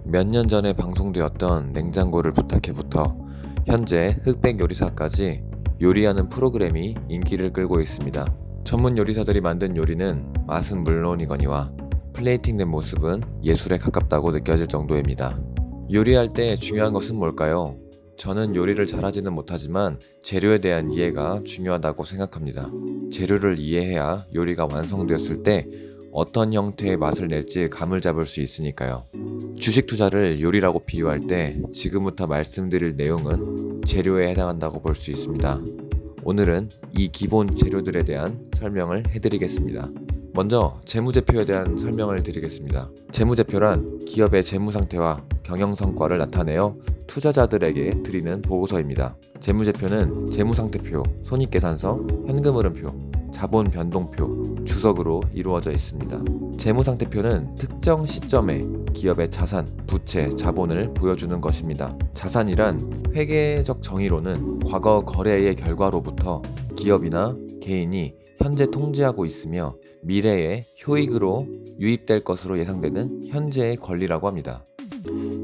몇 년 전에 방송되었던 냉장고를 부탁해부터 현재 흑백 요리사까지 요리하는 프로그램이 인기를 끌고 있습니다. 전문 요리사들이 만든 요리는 맛은 물론이거니와 플레이팅된 모습은 예술에 가깝다고 느껴질 정도입니다. 요리할 때 중요한 것은 뭘까요? 저는 요리를 잘하지는 못하지만 재료에 대한 이해가 중요하다고 생각합니다. 재료를 이해해야 요리가 완성되었을 때 어떤 형태의 맛을 낼지 감을 잡을 수 있으니까요. 주식 투자를 요리라고 비유할 때 지금부터 말씀드릴 내용은 재료에 해당한다고 볼 수 있습니다. 오늘은 이 기본 재료들에 대한 설명을 해드리겠습니다. 먼저 재무제표에 대한 설명을 드리겠습니다. 재무제표란 기업의 재무 상태와 경영 성과를 나타내어 투자자들에게 드리는 보고서입니다. 재무제표는 재무상태표, 손익계산서, 현금흐름표, 자본 변동표, 주석으로 이루어져 있습니다. 재무상태표는 특정 시점에 기업의 자산, 부채, 자본을 보여주는 것입니다. 자산이란 회계적 정의로는 과거 거래의 결과로부터 기업이나 개인이 현재 통제하고 있으며 미래의 효익으로 유입될 것으로 예상되는 현재의 권리라고 합니다.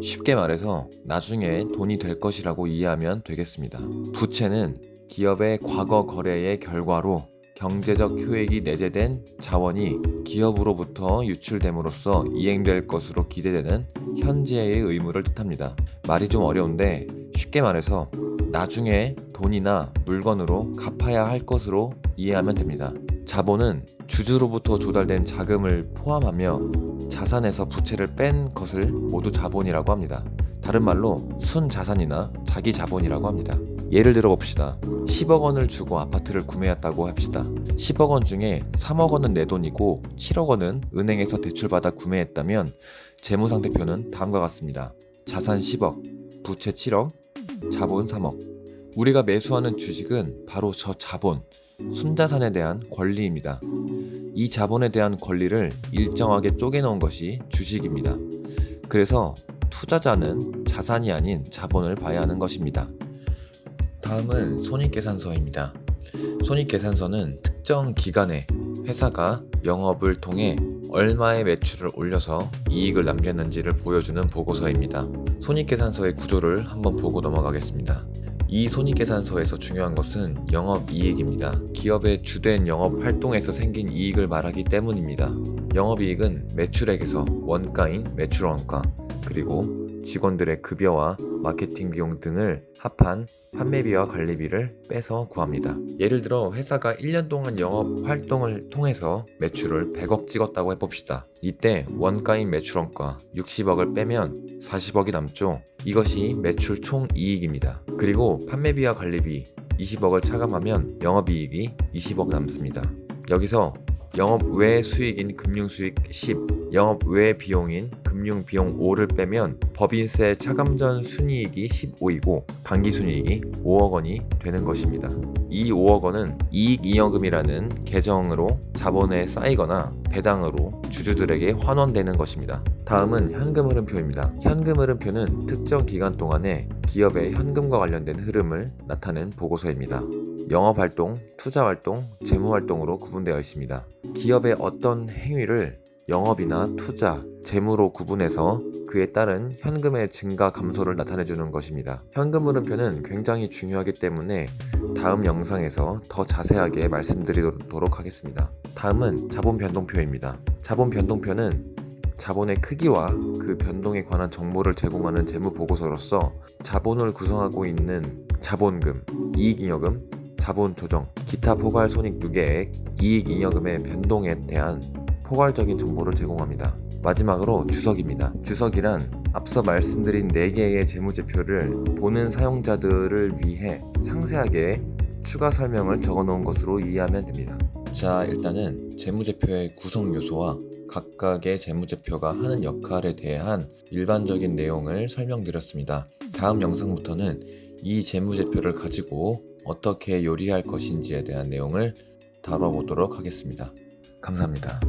쉽게 말해서 나중에 돈이 될 것이라고 이해하면 되겠습니다. 부채는 기업의 과거 거래의 결과로 경제적 효익이 내재된 자원이 기업으로부터 유출됨으로써 이행될 것으로 기대되는 현재의 의무를 뜻합니다. 말이 좀 어려운데 쉽게 말해서 나중에 돈이나 물건으로 갚아야 할 것으로 이해하면 됩니다. 자본은 주주로부터 조달된 자금을 포함하며 자산에서 부채를 뺀 것을 모두 자본이라고 합니다. 다른 말로 순자산이나 자기자본이라고 합니다. 예를 들어 봅시다. 10억 원을 주고 아파트를 구매했다고 합시다. 10억 원 중에 3억 원은 내 돈이고 7억 원은 은행에서 대출받아 구매했다면 재무상태표는 다음과 같습니다. 자산 10억, 부채 7억, 자본 3억. 우리가 매수하는 주식은 바로 저 자본, 순자산에 대한 권리입니다. 이 자본에 대한 권리를 일정하게 쪼개놓은 것이 주식입니다. 그래서 투자자는 자산이 아닌 자본을 봐야 하는 것입니다. 다음은 손익계산서입니다. 손익계산서는 특정 기간에 회사가 영업을 통해 얼마의 매출을 올려서 이익을 남겼는지를 보여주는 보고서입니다. 손익계산서의 구조를 한번 보고 넘어가겠습니다. 이 손익계산서에서 중요한 것은 영업이익입니다. 기업의 주된 영업활동에서 생긴 이익을 말하기 때문입니다. 영업이익은 매출액에서 원가인 매출원가, 그리고 직원들의 급여와 마케팅 비용 등을 합한 판매비와 관리비를 빼서 구합니다. 예를 들어 회사가 1년 동안 영업 활동을 통해서 매출을 100억 찍었다고 해봅시다. 이때 원가인 매출원가 60억을 빼면 40억이 남죠. 이것이 매출 총이익입니다. 그리고 판매비와 관리비 20억을 차감하면 영업이익이 20억 남습니다. 여기서 영업 외 수익인 금융수익 10, 영업 외 비용인 금융비용 5를 빼면 법인세 차감 전 순이익이 15이고 당기순이익이 5억 원이 되는 것입니다. 이 5억 원은 이익잉여금이라는 계정으로 자본에 쌓이거나 배당으로 주주들에게 환원되는 것입니다. 다음은 현금흐름표입니다. 현금흐름표는 특정 기간 동안에 기업의 현금과 관련된 흐름을 나타낸 보고서입니다. 영업활동, 투자활동, 재무활동으로 구분되어 있습니다. 기업의 어떤 행위를 영업이나 투자, 재무로 구분해서 그에 따른 현금의 증가 감소를 나타내주는 것입니다. 현금 흐름표는 굉장히 중요하기 때문에 다음 영상에서 더 자세하게 말씀드리도록 하겠습니다. 다음은 자본 변동표입니다. 자본 변동표는 자본의 크기와 그 변동에 관한 정보를 제공하는 재무 보고서로서 자본을 구성하고 있는 자본금, 이익잉여금, 자본 조정, 기타 포괄 손익 누계액, 이익잉여금의 변동에 대한 포괄적인 정보를 제공합니다. 마지막으로 주석입니다. 주석이란 앞서 말씀드린 4개의 재무제표를 보는 사용자들을 위해 상세하게 추가 설명을 적어놓은 것으로 이해하면 됩니다. 자, 일단은 재무제표의 구성 요소와 각각의 재무제표가 하는 역할에 대한 일반적인 내용을 설명드렸습니다. 다음 영상부터는 이 재무제표를 가지고 어떻게 요리할 것인지에 대한 내용을 다뤄보도록 하겠습니다. 감사합니다.